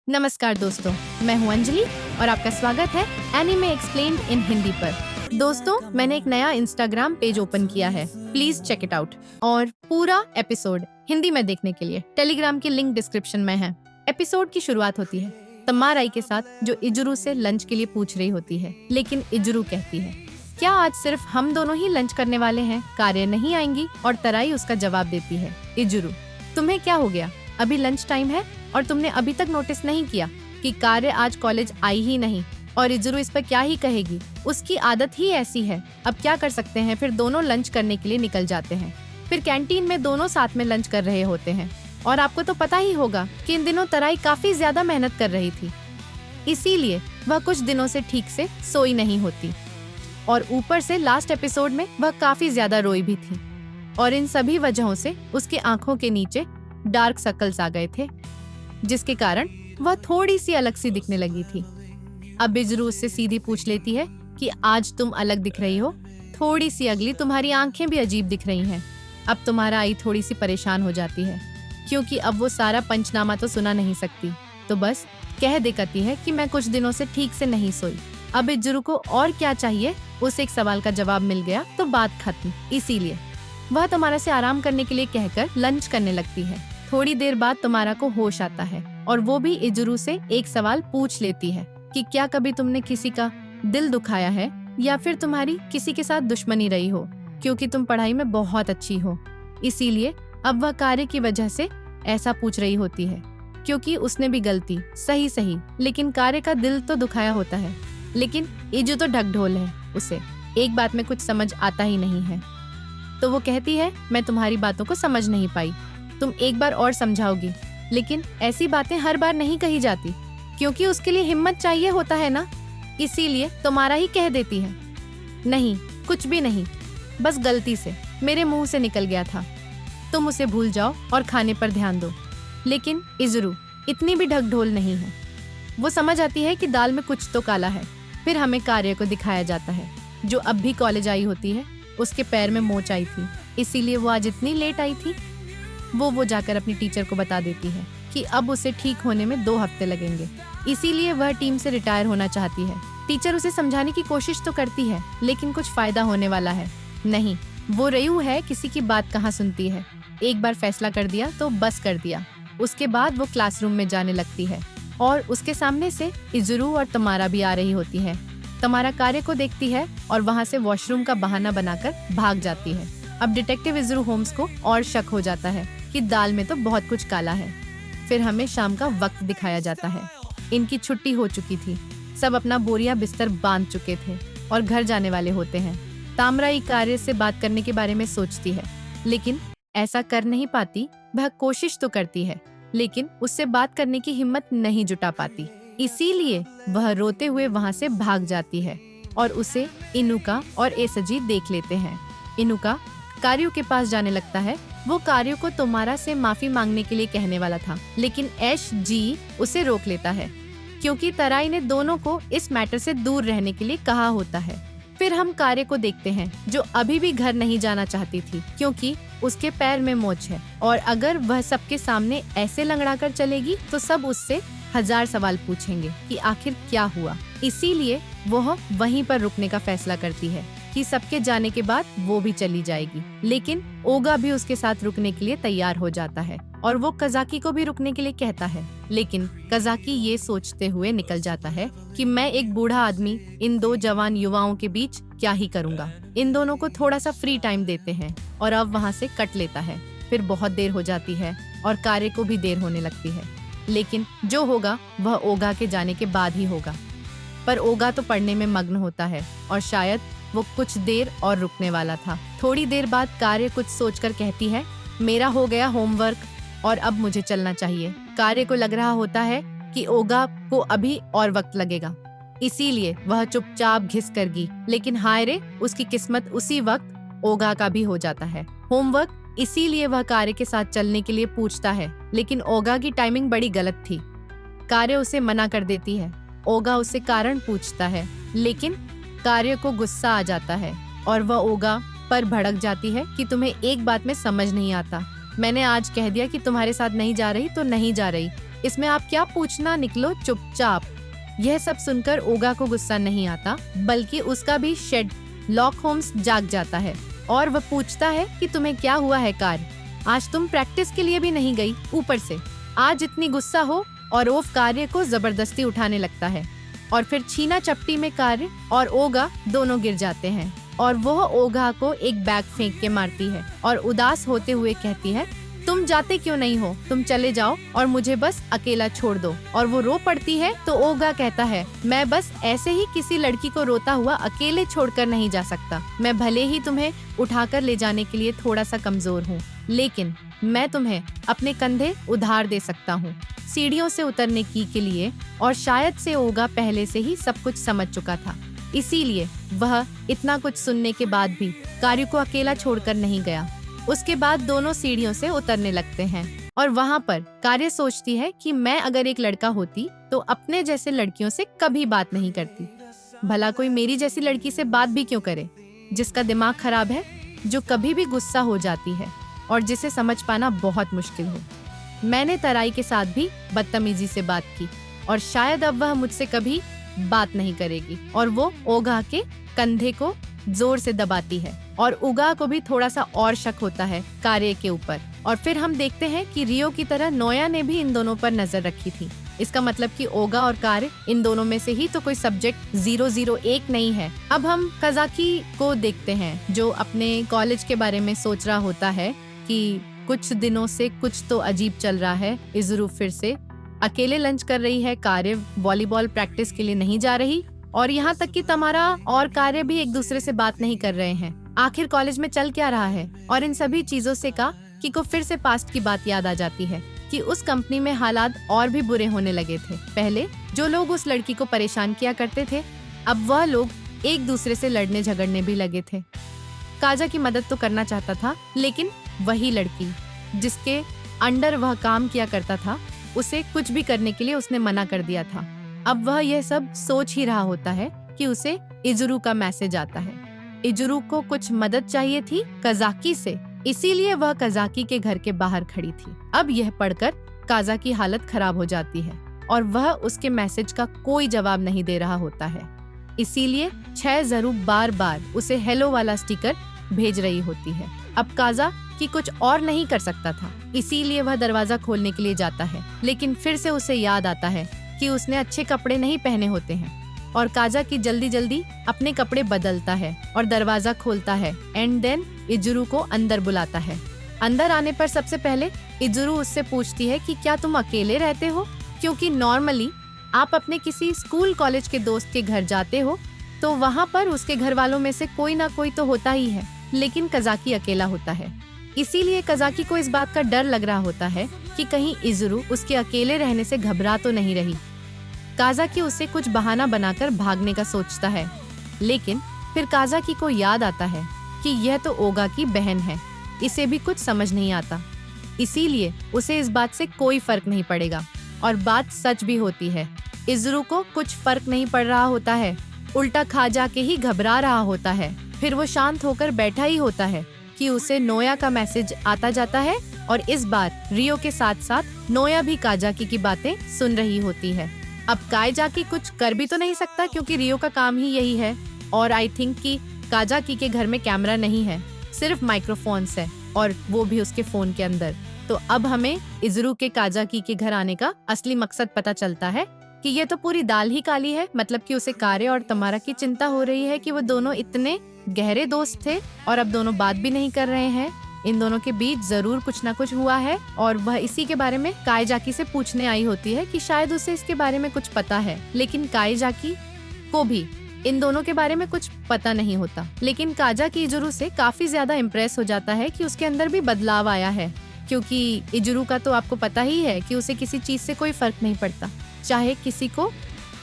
नमस्कार दोस्तों, मैं हूं अंजलि और आपका स्वागत है एनीमे एक्सप्लेन्ड इन हिंदी पर। दोस्तों, मैंने एक नया इंस्टाग्राम पेज ओपन किया है, प्लीज चेक इट आउट। और पूरा एपिसोड हिंदी में देखने के लिए टेलीग्राम की लिंक डिस्क्रिप्शन में है। एपिसोड की शुरुआत होती है तमाराई के साथ, जो इजुरु से लंच के लिए पूछ रही होती है, लेकिन इजुरु कहती है, क्या आज सिर्फ हम दोनों ही लंच करने वाले हैं, कार्य नहीं आएंगी? और तराई उसका जवाब देती है, इजुरु तुम्हें क्या हो गया, अभी लंच टाइम है और तुमने अभी तक नोटिस नहीं किया कि कार्य आज कॉलेज आई ही नहीं। और इजुरु इस पर क्या ही कहेगी, उसकी आदत ही ऐसी है, अब क्या कर सकते हैं। फिर दोनों लंच करने के लिए निकल जाते हैं। फिर कैंटीन में दोनों साथ में लंच कर रहे होते हैं। और आपको तो पता ही होगा कि इन दिनों तराई काफी ज्यादा मेहनत कर रही थी, इसीलिए वह कुछ दिनों से ठीक से सोई नहीं होती। और ऊपर से लास्ट एपिसोड में वह काफी ज्यादा रोई भी थी। और इन सभी वजहों से उसके आंखों के नीचे डार्क सर्कल्स आ गए थे, जिसके कारण वह थोड़ी सी अलग सी दिखने लगी थी। अब इजुरु उससे सीधी पूछ लेती है कि आज तुम अलग दिख रही हो, थोड़ी सी अगली, तुम्हारी आंखें भी अजीब दिख रही हैं। अब तुम्हारा आई थोड़ी सी परेशान हो जाती है, क्योंकि अब वो सारा पंचनामा तो सुना नहीं सकती, तो बस कह दे करती है कि मैं कुछ दिनों से ठीक से नहीं सोई। अब इजुरु को और क्या चाहिए, उसे एक सवाल का जवाब मिल गया तो बात खत्म। इसीलिए वह तमारा से आराम करने के लिए कहकर लंच करने लगती है। थोड़ी देर बाद तमारा को होश आता है और वो भी इजुरु से एक सवाल पूछ लेती है कि क्या कभी तुमने किसी का दिल दुखाया है, या फिर तुम्हारी किसी के साथ दुश्मनी रही हो, क्योंकि तुम पढ़ाई में बहुत अच्छी हो। इसीलिए अब वह कार्य की वजह से ऐसा पूछ रही होती है, क्योंकि उसने भी गलती सही, लेकिन कार्य का दिल तो दुखाया होता है। लेकिन इजु तो ढकढोल है, उसे एक बात में कुछ समझ आता ही नहीं है। तो वो कहती है, मैं तुम्हारी बातों को समझ नहीं पाई, तुम एक बार और समझाओगी। लेकिन ऐसी बातें हर बार नहीं कही जाती, क्योंकि उसके लिए हिम्मत चाहिए होता है ना। इसीलिए तुम्हारा ही कह देती है, नहीं कुछ भी नहीं, बस गलती से मेरे मुंह से निकल गया था, तुम उसे भूल जाओ और खाने पर ध्यान दो। लेकिन इजुरु इतनी भी ढकढोल नहीं है, वो समझ आती है कि दाल में कुछ तो काला है। फिर हमें कार्य को दिखाया जाता है, जो अब भी कॉलेज आई होती है। उसके पैर में मोच आई थी, इसीलिए वो आज इतनी लेट आई थी। वो जाकर अपनी टीचर को बता देती है कि अब उसे ठीक होने में 2 हफ्ते लगेंगे, इसीलिए वह टीम से रिटायर होना चाहती है। टीचर उसे समझाने की कोशिश तो करती है, लेकिन कुछ फायदा होने वाला है नहीं। वो रयू है, किसी की बात कहाँ सुनती है। एक बार फैसला कर दिया तो बस कर दिया। उसके बाद वो क्लासरूम में जाने लगती है और उसके सामने से इजुरु और तमारा भी आ रही होती है। तमारा कार्य को देखती है और वहाँ से वॉशरूम का बहाना बनाकर भाग जाती है। अब डिटेक्टिव इजुरु होम्स को और शक हो जाता है कि दाल में तो बहुत कुछ काला है। फिर हमें शाम का वक्त दिखाया जाता है। इनकी छुट्टी हो चुकी थी, सब अपना बोरिया बिस्तर बांध चुके थे और घर जाने वाले होते हैं। तामराई कार्य से बात करने के बारे में सोचती है, लेकिन ऐसा कर नहीं पाती। वह कोशिश तो करती है, लेकिन उससे बात करने की हिम्मत नहीं जुटा पाती। इसीलिए वह रोते हुए वहाँ से भाग जाती है और उसे इनुका और एसजी देख लेते हैं। इनुका कार्यो के पास जाने लगता है। वो कार्यो को तोमारा से माफी मांगने के लिए कहने वाला था, लेकिन एश जी उसे रोक लेता है, क्योंकि तराई ने दोनों को इस मैटर से दूर रहने के लिए कहा होता है। फिर हम कार्य को देखते हैं, जो अभी भी घर नहीं जाना चाहती थी, क्योंकि उसके पैर में मोच है और अगर वह सबके सामने ऐसे लंगड़ाकर चलेगी तो सब उससे 1000 सवाल पूछेंगे कि आखिर क्या हुआ। इसीलिए वह वहीं पर रुकने का फैसला करती है कि सबके जाने के बाद वो भी चली जाएगी। लेकिन ओगा भी उसके साथ रुकने के लिए तैयार हो जाता है और वो कजाकी को भी रुकने के लिए कहता है। लेकिन कजाकी ये सोचते हुए निकल जाता है कि मैं एक बूढ़ा आदमी इन 2 जवान युवाओं के बीच क्या ही करूँगा। इन दोनों को थोड़ा सा फ्री टाइम देते हैं और अब वहाँ से कट लेता है। फिर बहुत देर हो जाती है और कार्य को भी देर होने लगती है, लेकिन जो होगा वह ओगा के जाने के बाद ही होगा। पर ओगा तो पढ़ने में मग्न होता है और शायद वो कुछ देर और रुकने वाला था। थोड़ी देर बाद कार्य कुछ सोचकर कहती है, मेरा हो गया होमवर्क और अब मुझे चलना चाहिए। कार्य को लग रहा होता है कि ओगा को अभी और वक्त लगेगा, इसीलिए वह चुपचाप घिस कर गई। लेकिन हाय रे, उसकी किस्मत उसी वक्त ओगा का भी हो जाता है होमवर्क। इसीलिए वह कार्य के साथ चलने के लिए पूछता है, लेकिन ओगा की टाइमिंग बड़ी गलत थी। कार्य उसे मना कर देती है। ओगा उससे कारण पूछता है, लेकिन कार्य को गुस्सा आ जाता है और वह ओगा पर भड़क जाती है कि तुम्हें एक बात में समझ नहीं आता। मैंने आज कह दिया कि तुम्हारे साथ नहीं जा रही तो नहीं जा रही, इसमें आप क्या पूछना, निकलो चुपचाप। यह सब सुनकर ओगा को गुस्सा नहीं आता, बल्कि उसका भी शेरलॉक होम्स जाग जाता है और वह पूछता है कि तुम्हें क्या हुआ है कार, आज तुम प्रैक्टिस के लिए भी नहीं गई, ऊपर से आज इतनी गुस्सा हो। और ओव कार्य को जबरदस्ती उठाने लगता है और फिर छीना चपटी में कार्य और ओगा दोनों गिर जाते हैं और वह ओगा को एक बैग फेंक के मारती है और उदास होते हुए कहती है, तुम जाते क्यों नहीं हो, तुम चले जाओ और मुझे बस अकेला छोड़ दो। और वो रो पड़ती है तो ओगा कहता है, मैं बस ऐसे ही किसी लड़की को रोता हुआ अकेले छोड़कर नहीं जा सकता। मैं भले ही तुम्हें उठाकर ले जाने के लिए थोड़ा सा कमजोर हूँ, लेकिन मैं तुम्हें अपने कंधे उधार दे सकता हूँ सीढ़ियों से उतरने की के लिए। और शायद से ओगा पहले से ही सब कुछ समझ चुका था, इसीलिए वह इतना कुछ सुनने के बाद भी कार्य को अकेला छोड़कर नहीं गया। उसके बाद दोनों सीढ़ियों से उतरने लगते हैं और वहाँ पर कार्य सोचती है कि मैं अगर एक लड़का होती तो अपने जैसे लड़कियों से कभी बात नहीं करती। भला कोई मेरी जैसी लड़की से बात भी क्यों करे, जिसका दिमाग खराब है, जो कभी भी गुस्सा हो जाती है और जिसे समझ पाना बहुत मुश्किल हो। मैंने तराई के साथ भी बदतमीजी से बात की और शायद अब वह मुझसे कभी बात नहीं करेगी। और वो ओगा के कंधे को जोर से दबाती है और उगा को भी थोड़ा सा और शक होता है कार्य के ऊपर। और फिर हम देखते हैं कि रियो की तरह नोया ने भी इन दोनों पर नजर रखी थी। इसका मतलब कि ओगा और कार्य इन दोनों में से ही तो कोई सब्जेक्ट 001 नहीं है। अब हम काजाकी को देखते हैं, जो अपने कॉलेज के बारे में सोच रहा होता है कि कुछ दिनों से कुछ तो अजीब चल रहा है। इजुरु फिर से अकेले लंच कर रही है, कार्य वॉलीबॉल प्रैक्टिस के लिए नहीं जा रही और यहाँ तक कि तमारा और कार्य भी एक दूसरे से बात नहीं कर रहे हैं। आखिर कॉलेज में चल क्या रहा है? और इन सभी चीजों से की को फिर से पास्ट की बात याद आ जाती है कि उस कंपनी में हालात और भी बुरे होने लगे थे। पहले जो लोग उस लड़की को परेशान किया करते थे, अब वह लोग एक दूसरे से लड़ने झगड़ने भी लगे थे। काजा की मदद तो करना चाहता था, लेकिन वही लड़की जिसके अंडर वह काम किया करता था, उसे कुछ भी करने के लिए उसने मना कर दिया था। अब वह यह सब सोच ही रहा होता है कि उसे इजुरु का मैसेज आता है। इजुरु को कुछ मदद चाहिए थी काजाकी से, इसीलिए वह काजाकी के घर के बाहर खड़ी थी। अब यह पढ़कर काजा की हालत खराब हो जाती है और वह उसके मैसेज का कोई जवाब नहीं दे रहा होता है। इसीलिए 6 जरूर बार बार उसे हेलो वाला स्टिकर भेज रही होती है। अब काजा की कुछ और नहीं कर सकता था, इसीलिए वह दरवाजा खोलने के लिए जाता है, लेकिन फिर से उसे याद आता है कि उसने अच्छे कपड़े नहीं पहने होते हैं और काजा की जल्दी जल्दी अपने कपड़े बदलता है और दरवाजा खोलता है एंड देन इजुरु को अंदर बुलाता है। अंदर आने पर सबसे पहले इजुरु उससे पूछती है कि क्या तुम अकेले रहते हो, क्योंकि नॉर्मली आप अपने किसी स्कूल कॉलेज के दोस्त के घर जाते हो तो वहाँ पर उसके घर वालों में से कोई ना कोई तो होता ही है, लेकिन काजाकी अकेला होता है। इसीलिए काजाकी को इस बात का डर लग रहा होता है कि कहीं इजुरु उसके अकेले रहने से घबरा तो नहीं रही। काजाकी उसे कुछ बहाना बनाकर भागने का सोचता है, लेकिन फिर काजाकी को याद आता है कि यह तो ओगा की बहन है, इसे भी कुछ समझ नहीं आता, इसीलिए उसे इस बात से कोई फर्क नहीं पड़ेगा। और बात सच भी होती है, इजुरु को कुछ फर्क नहीं पड़ रहा होता है, उल्टा खा जाके ही घबरा रहा होता है। फिर वो शांत होकर बैठा ही होता है कि उसे नोया का मैसेज आता जाता है और इस बार रियो के साथ साथ नोया भी काजाकी की बातें सुन रही होती है। अब काजाकी कुछ कर भी तो नहीं सकता क्योंकि रियो का काम ही यही है। और आई थिंक कि काजाकी के घर में कैमरा नहीं है, सिर्फ माइक्रोफोन्स है और वो भी उसके फोन के अंदर। तो अब हमें इजुरु के काजाकी के घर आने का असली मकसद पता चलता है कि ये तो पूरी दाल ही काली है। मतलब कि उसे कार्य और तमारा की चिंता हो रही है कि वो दोनों इतने गहरे दोस्त थे और अब दोनों बात भी नहीं कर रहे हैं। इन दोनों के बीच जरूर कुछ ना कुछ हुआ है और वह इसी के बारे में काइजाकी से पूछने आई होती है कि शायद उसे इसके बारे में कुछ पता है। लेकिन काइजाकी को भी इन दोनों के बारे में कुछ पता नहीं होता। लेकिन काजाकी इजुरु से काफी ज्यादा इम्प्रेस हो जाता है कि उसके अंदर भी बदलाव आया है, क्योंकि इजुरु का तो आपको पता ही है कि उसे किसी चीज से कोई फर्क नहीं पड़ता, चाहे किसी को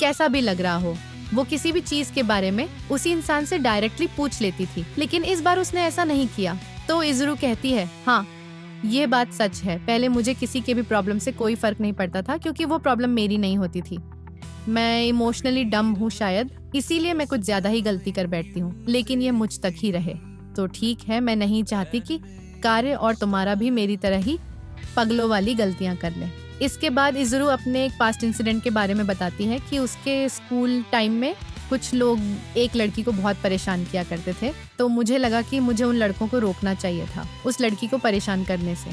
कैसा भी लग रहा हो। वो किसी भी चीज के बारे में उसी इंसान से डायरेक्टली पूछ लेती थी, लेकिन इस बार उसने ऐसा नहीं किया। तो इजुरु कहती है, हाँ ये बात सच है, पहले मुझे किसी के भी प्रॉब्लम से कोई फर्क नहीं पड़ता था क्योंकि वो प्रॉब्लम मेरी नहीं होती थी। मैं इमोशनली डम हूँ शायद, इसीलिए मैं कुछ ज्यादा ही गलती कर बैठती हूँ, लेकिन ये मुझ तक ही रहे तो ठीक है। मैं नहीं चाहती कि कार्य और तुम्हारा भी मेरी तरह ही पगलों वाली गलतियाँ कर ले। इसके बाद इज़रू अपने एक पास्ट इंसिडेंट के बारे में बताती है कि उसके स्कूल टाइम में कुछ लोग एक लड़की को बहुत परेशान किया करते थे। तो मुझे लगा कि मुझे उन लड़कों को रोकना चाहिए था उस लड़की को परेशान करने से,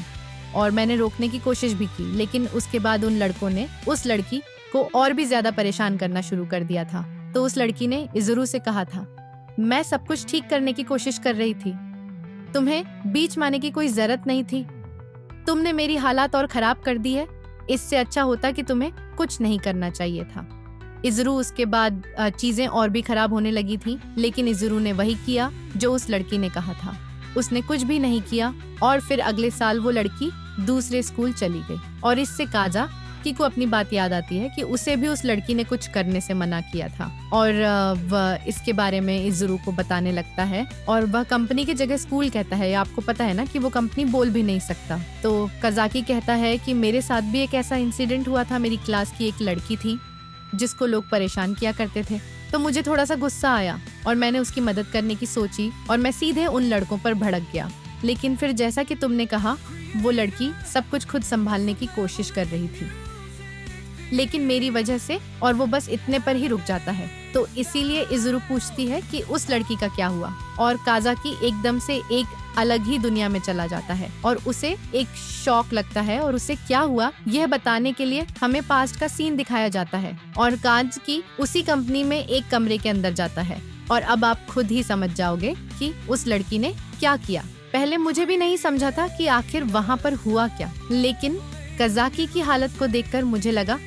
और मैंने रोकने की कोशिश भी की, लेकिन उसके बाद उन लड़कों ने उस लड़की को और भी ज्यादा परेशान करना शुरू कर दिया था। तो उस लड़की ने इज़रू से कहा था, मैं सब कुछ ठीक करने की कोशिश कर रही थी, तुम्हें बीच में आने की कोई जरूरत नहीं थी, तुमने मेरी हालात और खराब कर दी है, इससे अच्छा होता कि तुम्हें कुछ नहीं करना चाहिए था। इज़रू उसके बाद चीजें और भी खराब होने लगी थी, लेकिन इज़रू ने वही किया जो उस लड़की ने कहा था। उसने कुछ भी नहीं किया और फिर अगले साल वो लड़की दूसरे स्कूल चली गई। और इससे काज़ाकी को अपनी बात याद आती है कि उसे भी उस लड़की ने कुछ करने से मना किया था, और वह इसके बारे में इज़रू को बताने लगता है। और वह कंपनी की जगह स्कूल कहता है। आपको पता है ना कि वो कंपनी बोल भी नहीं सकता। तो काज़ाकी कहता है कि मेरे साथ भी एक ऐसा इंसिडेंट हुआ था। मेरी क्लास की एक लड़की थी जिसको लोग परेशान किया करते थे, तो मुझे थोड़ा सा गुस्सा आया और मैंने उसकी मदद करने की सोची और मैं सीधे उन लड़कों पर भड़क गया। लेकिन फिर जैसा कि तुमने कहा, वो लड़की सब कुछ खुद संभालने की कोशिश कर रही थी, लेकिन मेरी वजह से, और वो बस इतने पर ही रुक जाता है। तो इसीलिए इज़रू पूछती है कि उस लड़की का क्या हुआ, और काज़ाकी एकदम से एक अलग ही दुनिया में चला जाता है और उसे एक शॉक लगता है, और उसे क्या हुआ यह बताने के लिए हमें पास्ट का सीन दिखाया जाता है। और काज़ाकी उसी कंपनी में एक कमरे के अंदर जाता है, और अब आप खुद ही समझ जाओगे कि उस लड़की ने क्या किया। पहले मुझे भी नहीं समझा था कि आखिर वहाँ पर हुआ क्या, लेकिन काज़ाकी की हालत को देखकर मुझे लगा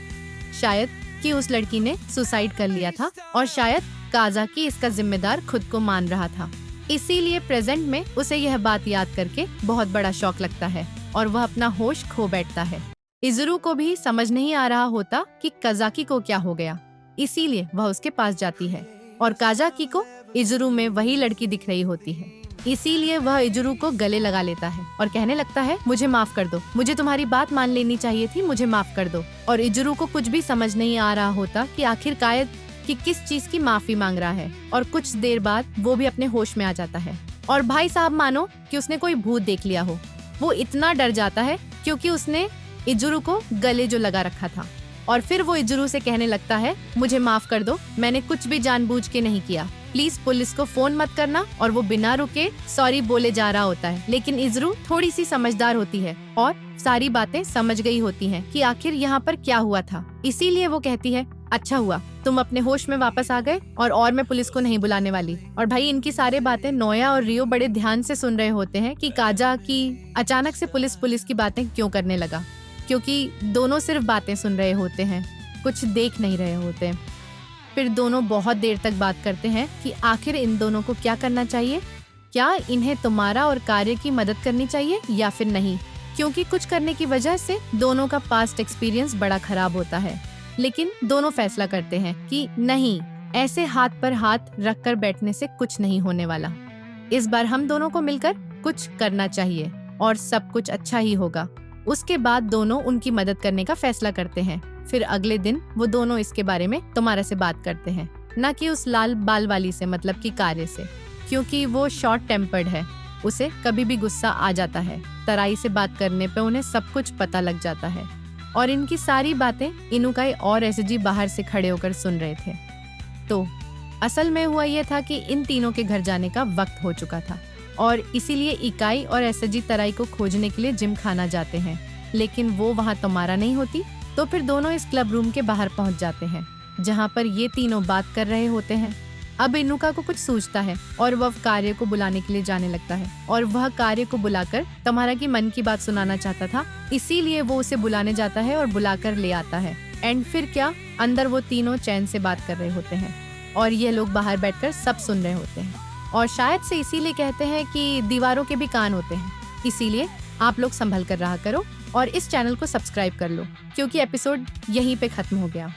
शायद कि उस लड़की ने सुसाइड कर लिया था, और शायद काज़ाकी इसका जिम्मेदार खुद को मान रहा था। इसीलिए प्रेजेंट में उसे यह बात याद करके बहुत बड़ा शॉक लगता है और वह अपना होश खो बैठता है। इज़रू को भी समझ नहीं आ रहा होता कि काज़ाकी को क्या हो गया, इसीलिए वह उसके पास जाती है और काज़ाकी को इज़रू में वही लड़की दिख रही होती है। इसीलिए वह इज़रू को गले लगा लेता है और कहने लगता है, मुझे माफ कर दो, मुझे तुम्हारी बात मान लेनी चाहिए थी, मुझे माफ कर दो। और इज़रू को कुछ भी समझ नहीं आ रहा होता कि आखिर कायद कि किस चीज की माफी मांग रहा है। और कुछ देर बाद वो भी अपने होश में आ जाता है, और भाई साहब मानो कि उसने कोई भूत देख लिया हो। वो इतना डर जाता है क्योंकि उसने इज़रू को गले जो लगा रखा था, और फिर वो इज़रू से कहने लगता है, मुझे माफ कर दो, मैंने कुछ भी जानबूझ के नहीं किया, प्लीज पुलिस को फोन मत करना। और वो बिना रुके सॉरी बोले जा रहा होता है, लेकिन इज़रू थोड़ी सी समझदार होती है और सारी बातें समझ गई होती हैं कि आखिर यहाँ पर क्या हुआ था। इसीलिए वो कहती है, अच्छा हुआ तुम अपने होश में वापस आ गए, और मैं पुलिस को नहीं बुलाने वाली। और भाई इनकी सारे बातें नोया और रियो बड़े ध्यान से सुन रहे होते हैं कि काज़ाकी अचानक से पुलिस की बातें क्यों करने लगा, क्योंकि दोनों सिर्फ बातें सुन रहे होते हैं, कुछ देख नहीं रहे होते। फिर दोनों बहुत देर तक बात करते हैं कि आखिर इन दोनों को क्या करना चाहिए, क्या इन्हें तुम्हारा और कार्य की मदद करनी चाहिए या फिर नहीं, क्योंकि कुछ करने की वजह से दोनों का पास्ट एक्सपीरियंस बड़ा खराब होता है। लेकिन दोनों फैसला करते हैं कि नहीं, ऐसे हाथ पर हाथ रखकर बैठने से कुछ नहीं होने वाला, इस बार हम दोनों को मिलकर कुछ करना चाहिए और सब कुछ अच्छा ही होगा। उसके बाद दोनों उनकी मदद करने का फैसला करते हैं। फिर अगले दिन वो दोनों इसके बारे में तुम्हारा से बात करते हैं, न कि उस लाल बाल वाली से, मतलब कि कार्य से, क्योंकि वो शॉर्ट टेम्पर्ड है, उसे कभी भी गुस्सा आ जाता है। तराई से बात करने पे उन्हें सब कुछ पता लग जाता है, और इनकी सारी बातें इनुकाई और एसजी बाहर से खड़े होकर सुन रहे थे। तो असल में हुआ यह था कि इन तीनों के घर जाने का वक्त हो चुका था, और इसीलिए इकाई और एसजी तराई को खोजने के लिए जिम खाना जाते हैं, लेकिन वो वहाँ तुम्हारा नहीं होती। तो फिर दोनों इस क्लब रूम के बाहर पहुँच जाते हैं, जहाँ पर ये तीनों बात कर रहे होते हैं। अब इनुका को कुछ सूझता है और वह कार्य को बुलाने के लिए जाने लगता है, और वह कार्य को बुलाकर तमारा की मन की बात सुनाना चाहता था, इसीलिए वो उसे बुलाने जाता है और बुलाकर ले आता है। एंड फिर क्या, अंदर वो तीनों चैन से बात कर रहे होते हैं, और ये लोग बाहर बैठकर सब सुन रहे होते हैं। और शायद से इसीलिए कहते हैं कि दीवारों के भी कान होते हैं। इसीलिए आप लोग संभल कर रहा करो और इस चैनल को सब्सक्राइब कर लो, क्योंकि एपिसोड यहीं पे खत्म हो गया।